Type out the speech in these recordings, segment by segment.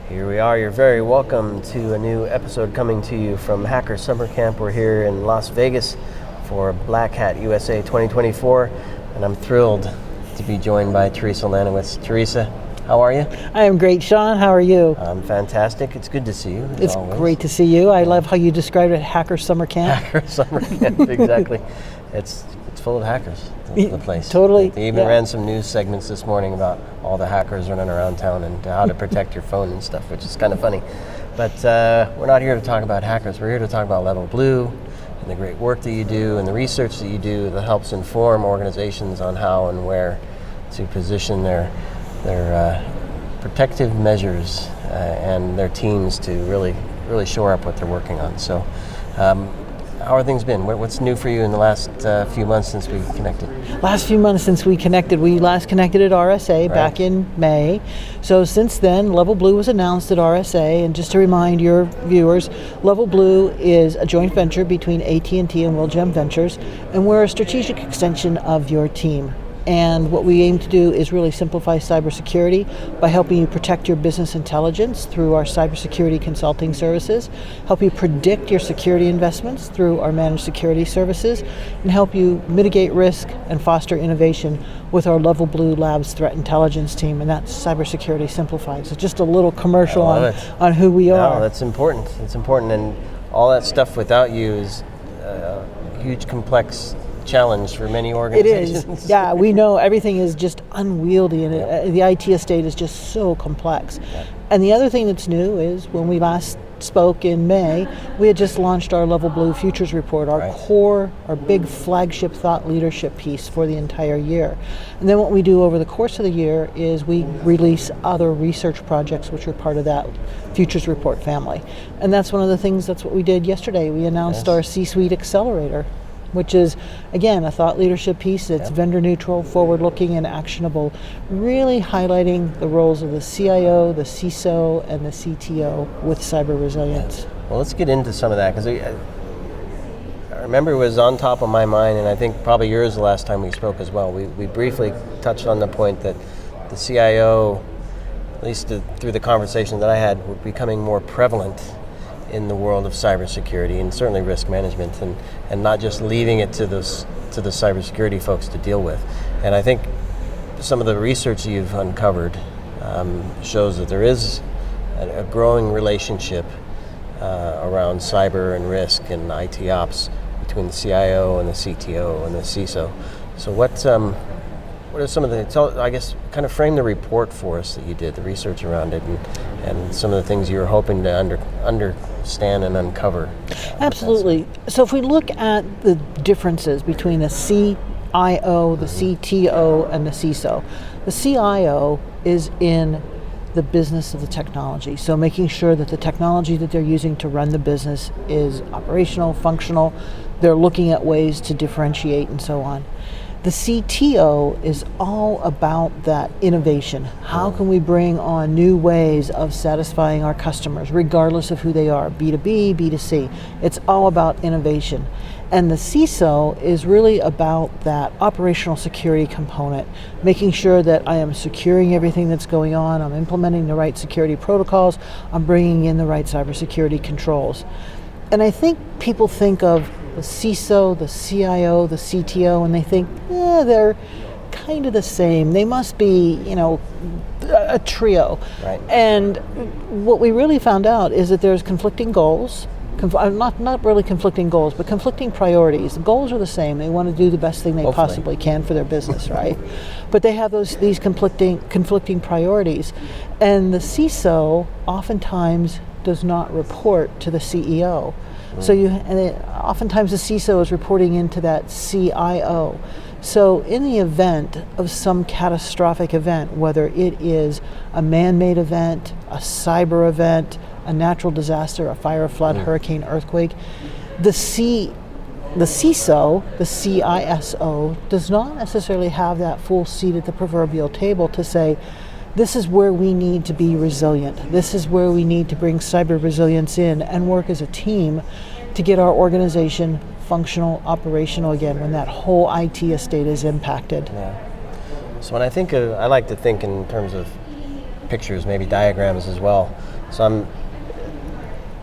Here we are. You're very welcome to a new episode coming to you from Hacker Summer Camp. We're here in Las Vegas for Black Hat USA 2024, and I'm thrilled to be joined by Theresa Lanowitz. Theresa, how are you? I am great, Sean. How are you? I'm fantastic. It's good to see you. It's always great to see you. I love how you described it, Hacker Summer Camp. Hacker Summer Camp, exactly. It's full of hackers, the place. Totally. They even ran some news segments this morning about all the hackers running around town and how to protect your phone and stuff, which is kind of funny. But we're not here to talk about hackers. We're here to talk about Level Blue and the great work that you do and the research that you do that helps inform organizations on how and where to position their protective measures and their teams to really shore up what they're working on. So how are things been? What's new for you in the last few months since we connected? Last few months since we connected. We last connected at RSA back in May. So since then, Level Blue was announced at RSA. And just to remind your viewers, Level Blue is a joint venture between AT&T and Wilgem Ventures. And we're a strategic extension of your team. And what we aim to do is really simplify cybersecurity by helping you protect your business intelligence through our cybersecurity consulting services, help you predict your security investments through our managed security services, and help you mitigate risk and foster innovation with our Level Blue Labs threat intelligence team, and that's Cybersecurity Simplified. So just a little commercial on who we are. No, that's important. It's important, and all that stuff without you is a huge, complex challenge for many organizations. It is. Yeah, we know everything is just unwieldy, and the IT estate is just so complex. Yeah. And the other thing that's new is when we last spoke in May, we had just launched our Level Blue Futures Report, our core, our big flagship thought leadership piece for the entire year. And then what we do over the course of the year is we release other research projects which are part of that Futures Report family. And that's one of the things, that's what we did yesterday. We announced our C-Suite Accelerator, which is, again, a thought leadership piece that's vendor neutral, forward-looking, and actionable, really highlighting the roles of the CIO, the CISO, and the CTO with cyber resilience. Well, let's get into some of that, because I remember it was on top of my mind, and I think probably yours the last time we spoke as well. We briefly touched on the point that the CIO, at least through the conversation that I had, were becoming more prevalent in the world of cybersecurity and certainly risk management, and not just leaving it to the cybersecurity folks to deal with. And I think some of the research you've uncovered shows that there is a growing relationship around cyber and risk and IT ops between the CIO and the CTO and the CISO. So what are some of I guess, kind of frame the report for us that you did, the research around it, and some of the things you were hoping to understand and uncover. Absolutely. So if we look at the differences between the CIO, the CTO, and the CISO, the CIO is in the business of the technology. So making sure that the technology that they're using to run the business is operational, functional, they're looking at ways to differentiate and so on. The CTO is all about that innovation. How can we bring on new ways of satisfying our customers, regardless of who they are, B2B, B2C. It's all about innovation. And the CISO is really about that operational security component, making sure that I am securing everything that's going on, I'm implementing the right security protocols, I'm bringing in the right cybersecurity controls. And I think people think of the CISO, the CIO, the CTO, and they think, they're kind of the same. They must be, a trio. Right. And what we really found out is that there's conflicting goals, not really conflicting goals, but conflicting priorities. The goals are the same. They want to do the best thing they possibly can for their business, right? But they have these conflicting priorities. And the CISO oftentimes does not report to the CEO. So oftentimes the CISO is reporting into that CIO. So in the event of some catastrophic event, whether it is a man-made event, a cyber event, a natural disaster, a fire, a flood, hurricane, earthquake, the CISO, the CISO, does not necessarily have that full seat at the proverbial table to say, this is where we need to be resilient. This is where we need to bring cyber resilience in and work as a team to get our organization functional, operational again when that whole IT estate is impacted. Yeah. So when I think of, I like to think in terms of pictures, maybe diagrams as well. So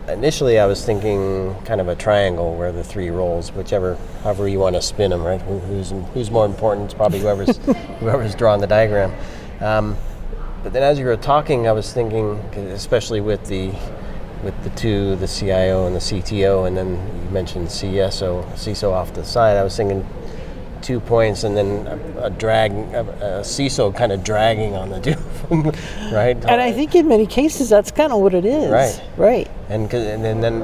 initially I was thinking kind of a triangle where the three roles, however you want to spin them, right? Who's more important? It's probably whoever's drawn the diagram. But then as you were talking, I was thinking, especially with the two, the CIO and the CTO, and then you mentioned CISO off the side. I was thinking 2 points, and then a CISO kind of dragging on the two of them, right? And I think in many cases that's kind of what it is. Right. And then,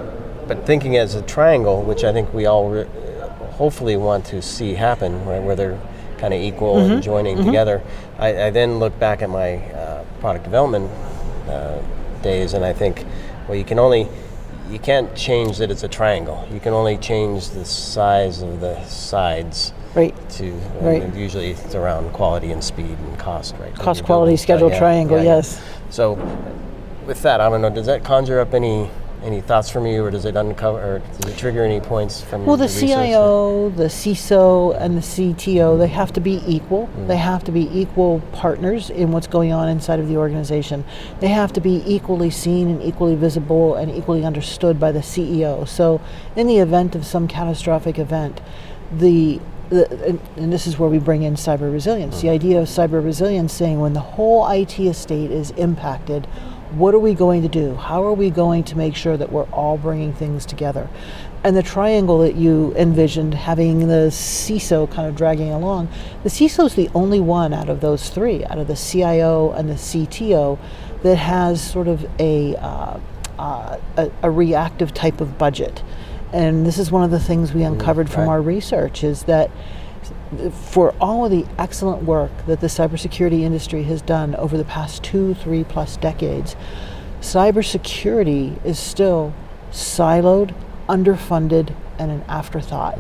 but thinking as a triangle, which I think we all hopefully want to see happen, right, where they're kind of equal and joining together. I then look back at my product development days, and I think, well, you can't change that it's a triangle. You can only change the size of the sides. Right. And usually it's around quality and speed and cost, right? Cost, quality, schedule, triangle, yes. So with that, I don't know, does that conjure up any thoughts from you, or does it trigger any points from Well, the research? CIO, the CISO, and the CTO, they have to be equal. They have to be equal partners in what's going on inside of the organization. They have to be equally seen and equally visible and equally understood by the CEO. So in the event of some catastrophic event, and this is where we bring in cyber resilience. The idea of cyber resilience saying when the whole IT estate is impacted, what are we going to do? How are we going to make sure that we're all bringing things together? And the triangle that you envisioned, having the CISO kind of dragging along, the CISO is the only one out of those three, out of the CIO and the CTO, that has sort of a reactive type of budget. And this is one of the things we uncovered from our research, is that for all of the excellent work that the cybersecurity industry has done over the past 2-3+ decades, cybersecurity is still siloed, underfunded, and an afterthought.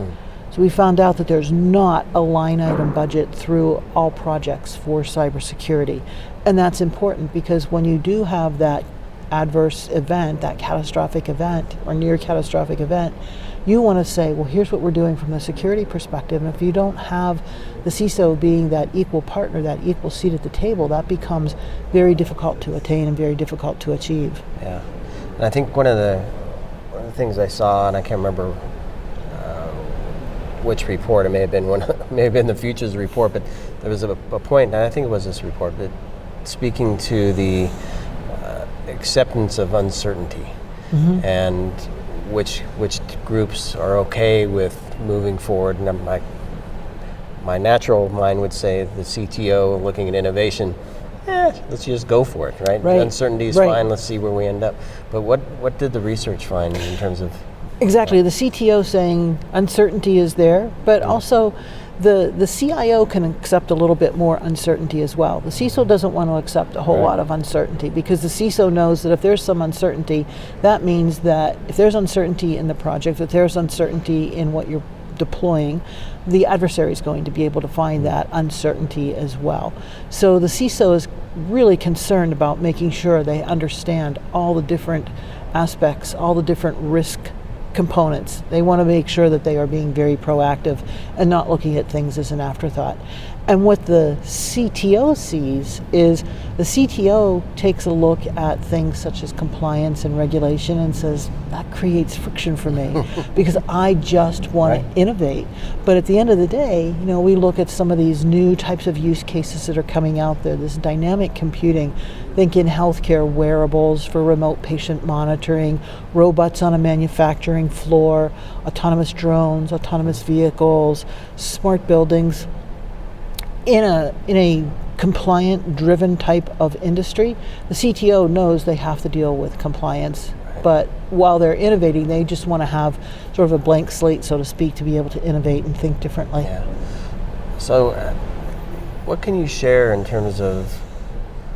So we found out that there's not a line item budget through all projects for cybersecurity. And that's important, because when you do have that adverse event, that catastrophic event or near catastrophic event, you want to say, well, here's what we're doing from the security perspective. And if you don't have the CISO being that equal partner, that equal seat at the table, that becomes very difficult to attain and very difficult to achieve. Yeah, and I think one of the things I saw, and I can't remember which report, it may have been the futures report, but there was a point, and I think it was this report, but speaking to the acceptance of uncertainty, and which groups are okay with moving forward. And my natural mind would say the CTO looking at innovation, let's just go for it, right? Uncertainty is fine, let's see where we end up. But what did the research find in terms of... Exactly, the CTO saying uncertainty is there, but also the CIO can accept a little bit more uncertainty as well. The CISO doesn't want to accept a whole lot of uncertainty, because the CISO knows that if there's some uncertainty, that means that if there's uncertainty in the project, if there's uncertainty in what you're deploying, the adversary is going to be able to find that uncertainty as well. So the CISO is really concerned about making sure they understand all the different aspects, all the different risk components. They want to make sure that they are being very proactive and not looking at things as an afterthought. And what the CTO sees is the CTO takes a look at things such as compliance and regulation and says, that creates friction for me because I just want to innovate. But at the end of the day, we look at some of these new types of use cases that are coming out there, this dynamic computing. Think in healthcare, wearables for remote patient monitoring, robots on a manufacturing floor, autonomous drones, autonomous vehicles, smart buildings. In a compliant driven type of industry, the CTO knows they have to deal with compliance, but while they're innovating, they just want to have sort of a blank slate, so to speak, to be able to innovate and think differently. Yeah. So what can you share in terms of,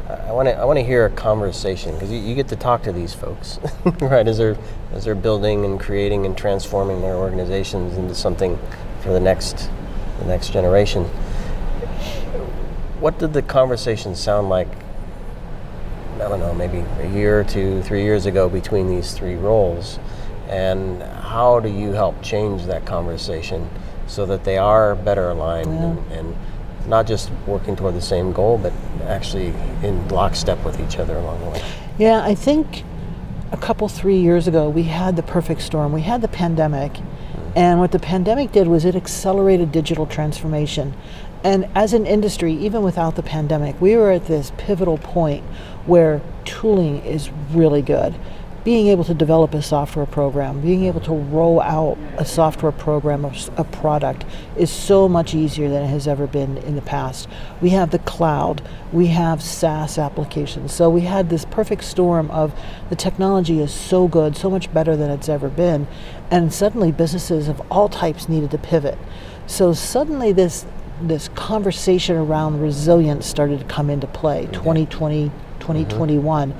I want to hear a conversation, because you get to talk to these folks, right? As they're building and creating and transforming their organizations into something for the next generation. What did the conversation sound like, I don't know, maybe a year or 2, 3 years ago between these three roles? And how do you help change that conversation so that they are better aligned and not just working toward the same goal, but actually in lockstep with each other along the way? Yeah, I think a couple, 3 years ago, we had the perfect storm. We had the pandemic. And what the pandemic did was it accelerated digital transformation. And as an industry, even without the pandemic, we were at this pivotal point where tooling is really good. Being able to develop a software program, being able to roll out a software program, a product, is so much easier than it has ever been in the past. We have the cloud, we have SaaS applications. So we had this perfect storm of the technology is so good, so much better than it's ever been. And suddenly businesses of all types needed to pivot. So suddenly this conversation around resilience started to come into play, 2020, 2021.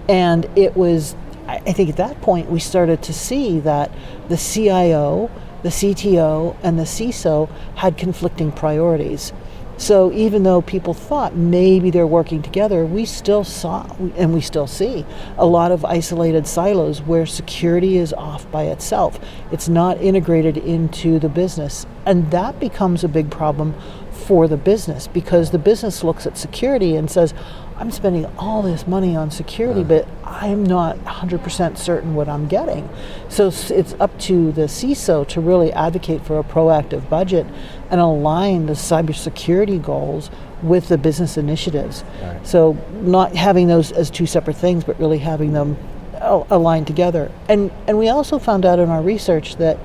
And it was, I think at that point we started to see that the CIO, the CTO, and the CISO had conflicting priorities. So even though people thought maybe they're working together, we still saw, and we still see, a lot of isolated silos where security is off by itself. It's not integrated into the business. And that becomes a big problem for the business, because the business looks at security and says, I'm spending all this money on security, but I'm not 100% certain what I'm getting. So it's up to the CISO to really advocate for a proactive budget and align the cybersecurity goals with the business initiatives. Right. So not having those as two separate things, but really having them aligned together. And we also found out in our research that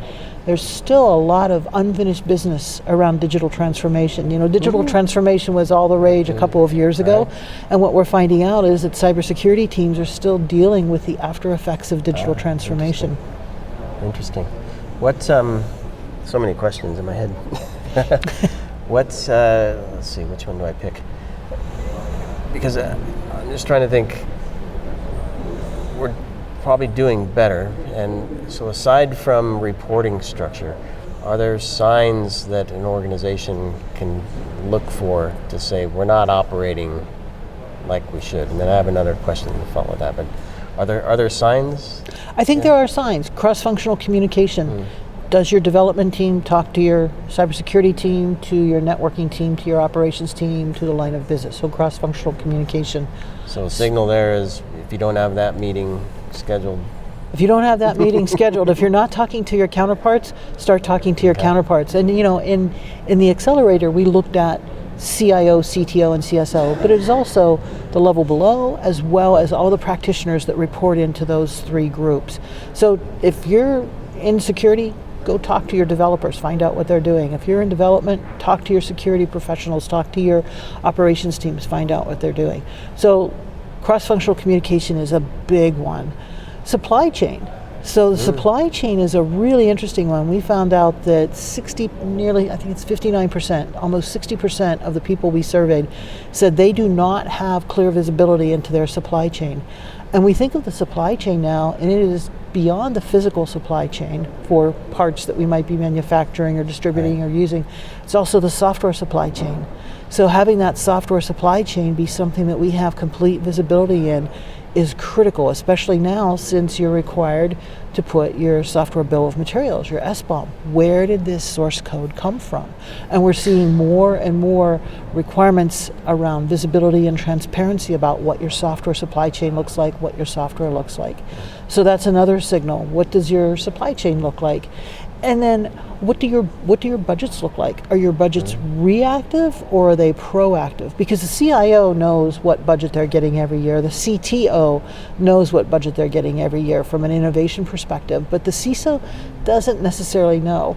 there's still a lot of unfinished business around digital transformation. You know, digital transformation was all the rage a couple of years ago. Right. And what we're finding out is that cybersecurity teams are still dealing with the after effects of digital transformation. Interesting. What's, so many questions in my head. What's, let's see, which one do I pick? Because I'm just trying to think, we're probably doing better, and so aside from reporting structure, are there signs that an organization can look for to say we're not operating like we should? And then I have another question to follow with that, but are there signs? I think there are signs. Cross-functional communication. Does your development team talk to your cybersecurity team, to your networking team, to your operations team, to the line of business? So cross-functional communication. So a signal there is, if you don't have that meeting scheduled. If you don't have that meeting scheduled, if you're not talking to your counterparts, start talking to your counterparts. And you know, in the accelerator, we looked at CIO, CTO, and CSO, but it is also the level below, as well as all the practitioners that report into those three groups. So if you're in security, go talk to your developers, find out what they're doing. If you're in development, talk to your security professionals, talk to your operations teams, find out what they're doing. So cross-functional communication is a big one. Supply chain. So the supply chain is a really interesting one. We found out that 59%, almost 60% of the people we surveyed said they do not have clear visibility into their supply chain. And we think of the supply chain now, and it is beyond the physical supply chain for parts that we might be manufacturing or distributing or using. It's also the software supply chain. So having that software supply chain be something that we have complete visibility in is critical, especially now since you're required to put your software bill of materials, your SBOM. Where did this source code come from? And we're seeing more and more requirements around visibility and transparency about what your software supply chain looks like, what your software looks like. So that's another signal. What does your supply chain look like? And then what do your budgets look like? Are your budgets reactive or are they proactive? Because the CIO knows what budget they're getting every year. The CTO knows what budget they're getting every year from an innovation perspective, but the CISO doesn't necessarily know.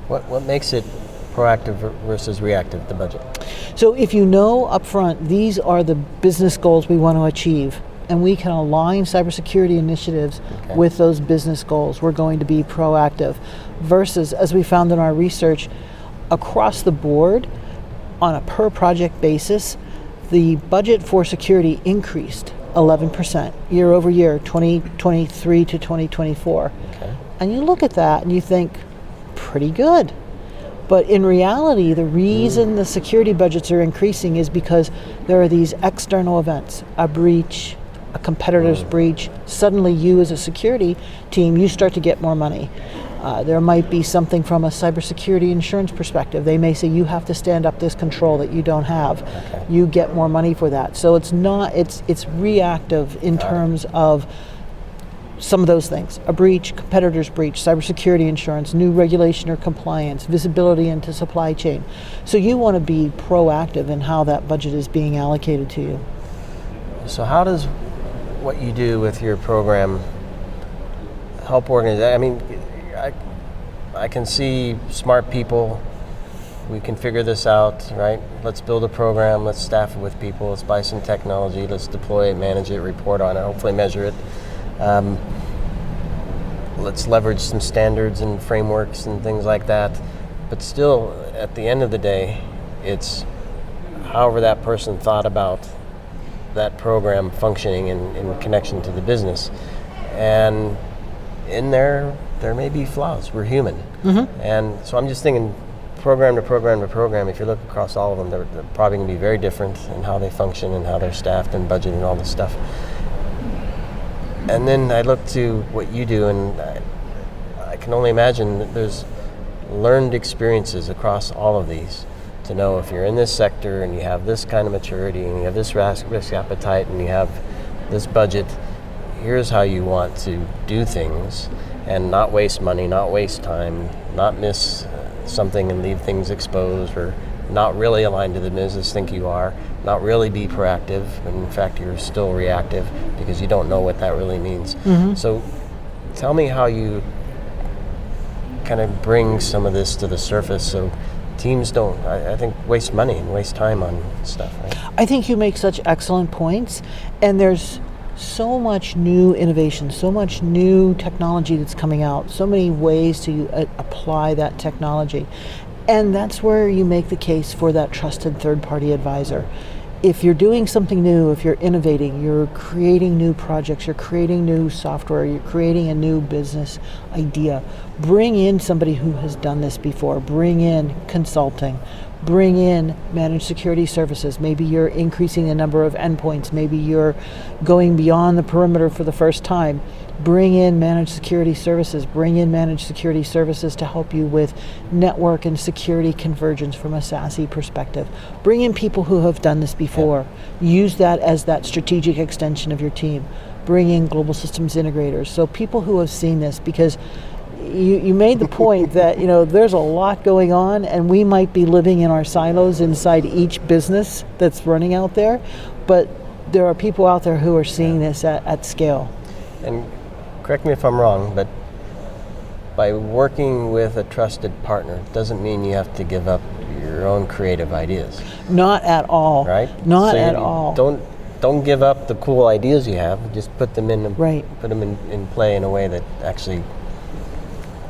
What makes it proactive versus reactive, the budget? So if you know upfront, these are the business goals we want to achieve, and we can align cybersecurity initiatives with those business goals, we're going to be proactive. Versus, as we found in our research, across the board, on a per project basis, the budget for security increased 11% year over year, 2023 to 2024. And you look at that and you think, pretty good. But in reality, the reason the security budgets are increasing is because there are these external events, a breach, a competitor's breach. Suddenly you as a security team, you start to get more money. There might be something from a cybersecurity insurance perspective. They may say you have to stand up this control that you don't have. You get more money for that. So it's reactive in terms of some of those things: a breach, competitor's breach, cybersecurity insurance, new regulation or compliance, visibility into supply chain. So you want to be proactive in how that budget is being allocated to you. So how does what you do with your program help organize? I mean, I can see smart people. We can figure this out, right? Let's build a program, let's staff it with people, let's buy some technology, let's deploy it, manage it, report on it, hopefully measure it. Let's leverage some standards and frameworks and things like that. But still, at the end of the day, it's however that person thought about that program functioning in connection to the business. And in there may be flaws. We're human. Mm-hmm. And so I'm just thinking, program to program to program, if you look across all of them, they're probably going to be very different in how they function and how they're staffed and budgeted and all this stuff. And then I look to what you do, and I can only imagine that there's learned experiences across all of these to know if you're in this sector and you have this kind of maturity and you have this risk appetite and you have this budget, here's how you want to do things and not waste money, not waste time, not miss something and leave things exposed, or not really aligned to the business, think you are, not really be proactive, and in fact you're still reactive because you don't know what that really means. Mm-hmm. So tell me how you kind of bring some of this to the surface so teams don't, I think, waste money and waste time on stuff, right? I think you make such excellent points, and there's so much new innovation, so much new technology that's coming out, so many ways to apply that technology. And that's where you make the case for that trusted third-party advisor. If you're doing something new, if you're innovating, you're creating new projects, you're creating new software, you're creating a new business idea, bring in somebody who has done this before, bring in consulting, bring in managed security services. Maybe you're increasing the number of endpoints, maybe you're going beyond the perimeter for the first time. Bring in managed security services, to help you with network and security convergence from a SASE perspective. Bring in people who have done this before. Use that as that strategic extension of your team. Bring in global systems integrators, so people who have seen this, because you made the point that there's a lot going on, and we might be living in our silos inside each business that's running out there, but there are people out there who are seeing this at scale. And correct me if I'm wrong, but by working with a trusted partner doesn't mean you have to give up your own creative ideas. Not at all. Right? Not at all. Don't give up the cool ideas you have. Just put them in. Right. Put them in play in a way that actually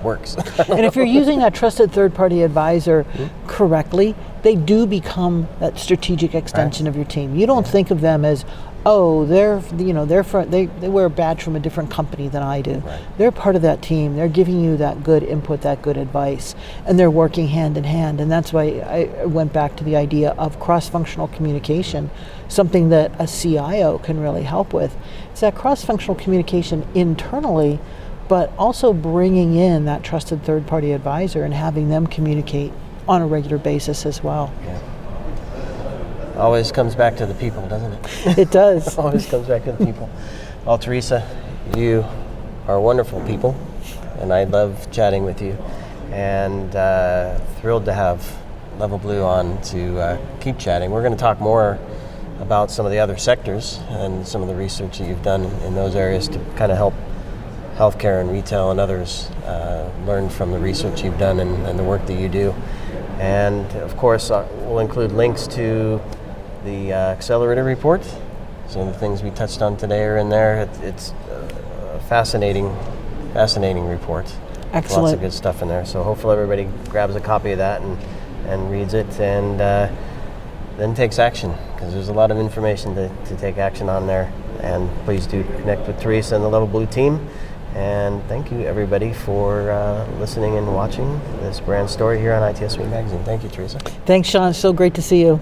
works. And if you're using that trusted third-party advisor correctly, they do become that strategic extension of your team. You don't think of them as, oh, they wear a badge from a different company than I do. Right. They're part of that team. They're giving you that good input, that good advice, and they're working hand in hand. And that's why I went back to the idea of cross-functional communication, something that a CIO can really help with. It's that cross-functional communication internally, but also bringing in that trusted third-party advisor and having them communicate on a regular basis as well. Yeah. Always comes back to the people, doesn't it? It does. Always comes back to the people. Well, Theresa, you are wonderful people, and I love chatting with you, and thrilled to have Level Blue on to keep chatting. We're going to talk more about some of the other sectors and some of the research that you've done in those areas to kind of help healthcare and retail and others learn from the research you've done and the work that you do. And of course, we'll include links to the accelerator report. Some of the things we touched on today are in there. It's a fascinating report. Excellent. Lots of good stuff in there. So hopefully everybody grabs a copy of that and reads it and then takes action, because there's a lot of information to take action on there. And please do connect with Theresa and the Level Blue team. And thank you, everybody, for listening and watching this brand story here on ITSM Magazine. Thank you, Theresa. Thanks, Sean. So great to see you.